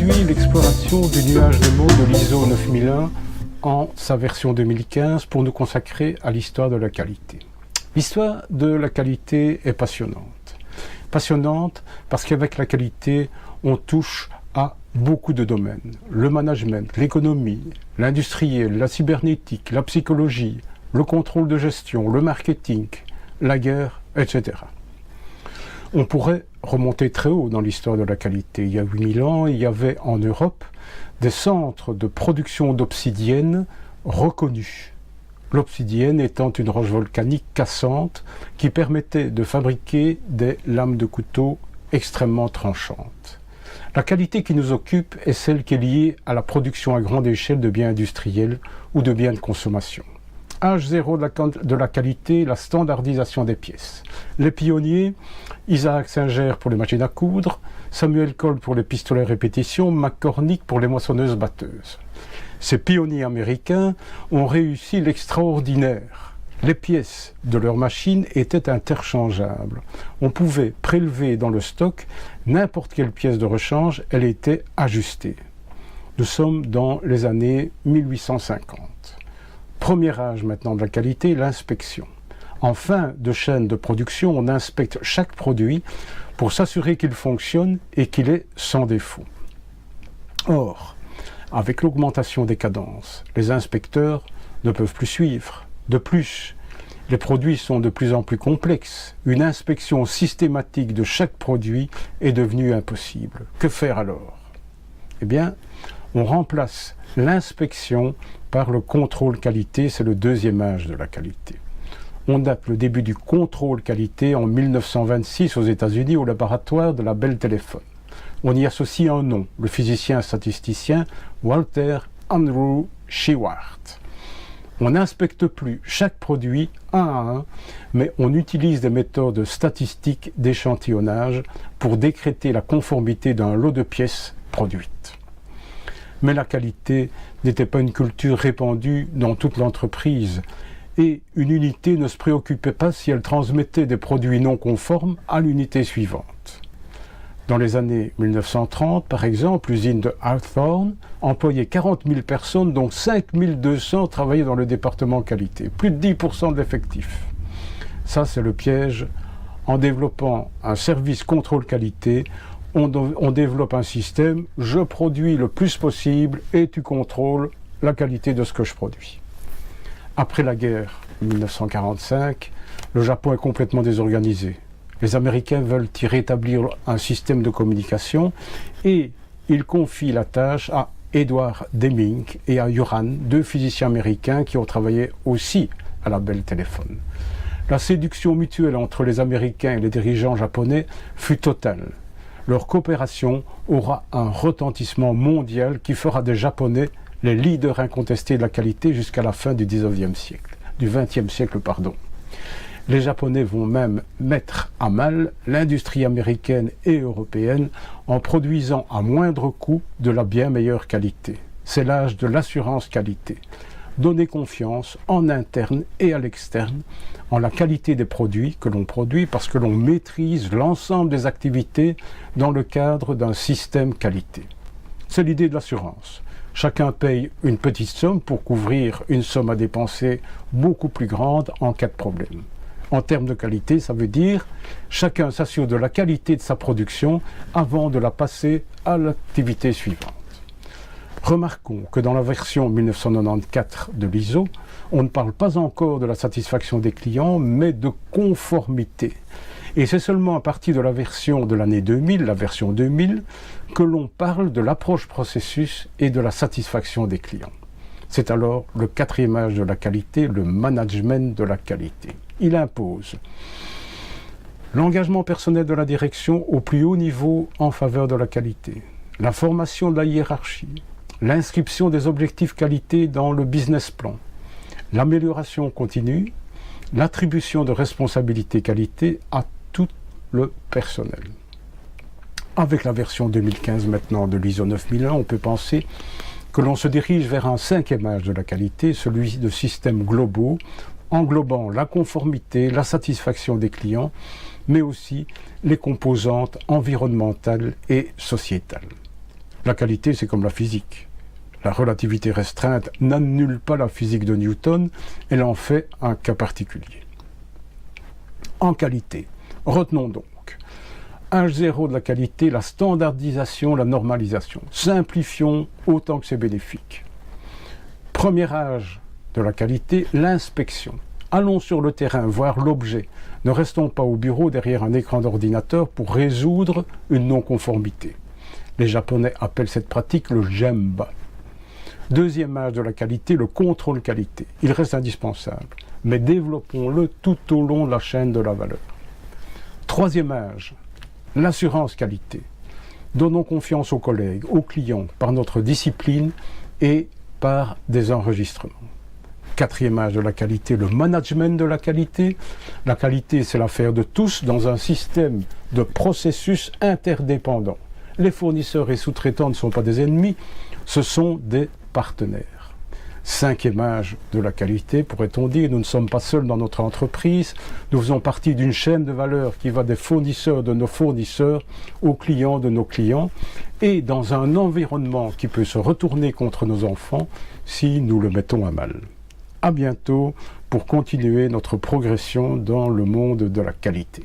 aujourd'hui l'exploration du nuage de mots de l'ISO 9001 en sa version 2015 pour nous consacrer à l'histoire de la qualité. L'histoire de la qualité est passionnante. Passionnante parce qu'avec la qualité, on touche à beaucoup de domaines. Le management, l'économie, l'industriel, la cybernétique, la psychologie, le contrôle de gestion, le marketing, la guerre, etc. On pourrait remonter très haut dans l'histoire de la qualité. Il y a 8000 ans, il y avait en Europe des centres de production d'obsidienne reconnus. L'obsidienne étant une roche volcanique cassante qui permettait de fabriquer des lames de couteau extrêmement tranchantes. La qualité qui nous occupe est celle qui est liée à la production à grande échelle de biens industriels ou de biens de consommation. Âge zéro de la qualité, la standardisation des pièces. Les pionniers, Isaac Singer pour les machines à coudre, Samuel Colt pour les pistolets à répétition, McCormick pour les moissonneuses-batteuses. Ces pionniers américains ont réussi l'extraordinaire. Les pièces de leurs machines étaient interchangeables. On pouvait prélever dans le stock n'importe quelle pièce de rechange, elle était ajustée. Nous sommes dans les années 1850. Premier âge maintenant de la qualité, l'inspection. En fin de chaîne de production, on inspecte chaque produit pour s'assurer qu'il fonctionne et qu'il est sans défaut. Or, avec l'augmentation des cadences, les inspecteurs ne peuvent plus suivre. De plus, les produits sont de plus en plus complexes. Une inspection systématique de chaque produit est devenue impossible. Que faire alors? Eh bien, on remplace l'inspection par le contrôle qualité, c'est le deuxième âge de la qualité. On date le début du contrôle qualité en 1926 aux États-Unis au laboratoire de la Bell Telephone. On y associe un nom, le physicien statisticien Walter Andrew Shewhart. On n'inspecte plus chaque produit un à un, mais on utilise des méthodes statistiques d'échantillonnage pour décréter la conformité d'un lot de pièces produites. Mais la qualité n'était pas une culture répandue dans toute l'entreprise et une unité ne se préoccupait pas si elle transmettait des produits non conformes à l'unité suivante. Dans les années 1930, par exemple, l'usine de Hawthorne employait 40 000 personnes, dont 5 200 travaillaient dans le département qualité, plus de 10% de l'effectif. Ça, c'est le piège. En développant un service contrôle qualité, on développe un système, je produis le plus possible et tu contrôles la qualité de ce que je produis. Après la guerre 1945, le Japon est complètement désorganisé. Les Américains veulent y rétablir un système de communication et ils confient la tâche à Edward Deming et à Uran, deux physiciens américains qui ont travaillé aussi à la Bell Telephone. La séduction mutuelle entre les Américains et les dirigeants japonais fut totale. Leur coopération aura un retentissement mondial qui fera des Japonais les leaders incontestés de la qualité jusqu'à la fin du XXe siècle, du XXe siècle, pardon. Les Japonais vont même mettre à mal l'industrie américaine et européenne en produisant à moindre coût de la bien meilleure qualité. C'est l'âge de l'assurance qualité. Donner confiance en interne et à l'externe en la qualité des produits que l'on produit parce que l'on maîtrise l'ensemble des activités dans le cadre d'un système qualité. C'est l'idée de l'assurance. Chacun paye une petite somme pour couvrir une somme à dépenser beaucoup plus grande en cas de problème. En termes de qualité, ça veut dire chacun s'assure de la qualité de sa production avant de la passer à l'activité suivante. Remarquons que dans la version 1994 de l'ISO, on ne parle pas encore de la satisfaction des clients, mais de conformité. Et c'est seulement à partir de la version de l'année 2000, la version 2000, que l'on parle de l'approche processus et de la satisfaction des clients. C'est alors le quatrième âge de la qualité, le management de la qualité. Il impose l'engagement personnel de la direction au plus haut niveau en faveur de la qualité, la formation de la hiérarchie, l'inscription des objectifs qualité dans le business plan, l'amélioration continue, l'attribution de responsabilités qualité à tout le personnel. Avec la version 2015 maintenant de l'ISO 9001, on peut penser que l'on se dirige vers un cinquième âge de la qualité, celui de systèmes globaux, englobant la conformité, la satisfaction des clients, mais aussi les composantes environnementales et sociétales. La qualité, c'est comme la physique. La relativité restreinte n'annule pas la physique de Newton, elle en fait un cas particulier. En qualité, retenons donc H0 de la qualité, la standardisation, la normalisation. Simplifions autant que c'est bénéfique. Premier H de la qualité, l'inspection. Allons sur le terrain, voir l'objet. Ne restons pas au bureau derrière un écran d'ordinateur pour résoudre une non-conformité. Les Japonais appellent cette pratique le gemba. Deuxième âge de la qualité, le contrôle qualité. Il reste indispensable, mais développons-le tout au long de la chaîne de la valeur. Troisième âge, l'assurance qualité. Donnons confiance aux collègues, aux clients, par notre discipline et par des enregistrements. Quatrième âge de la qualité, le management de la qualité. La qualité, c'est l'affaire de tous dans un système de processus interdépendants. Les fournisseurs et sous-traitants ne sont pas des ennemis, ce sont des partenaires. Cinquième âge de la qualité, pourrait-on dire, nous ne sommes pas seuls dans notre entreprise, nous faisons partie d'une chaîne de valeur qui va des fournisseurs de nos fournisseurs aux clients de nos clients, et dans un environnement qui peut se retourner contre nos enfants si nous le mettons à mal. À bientôt pour continuer notre progression dans le monde de la qualité.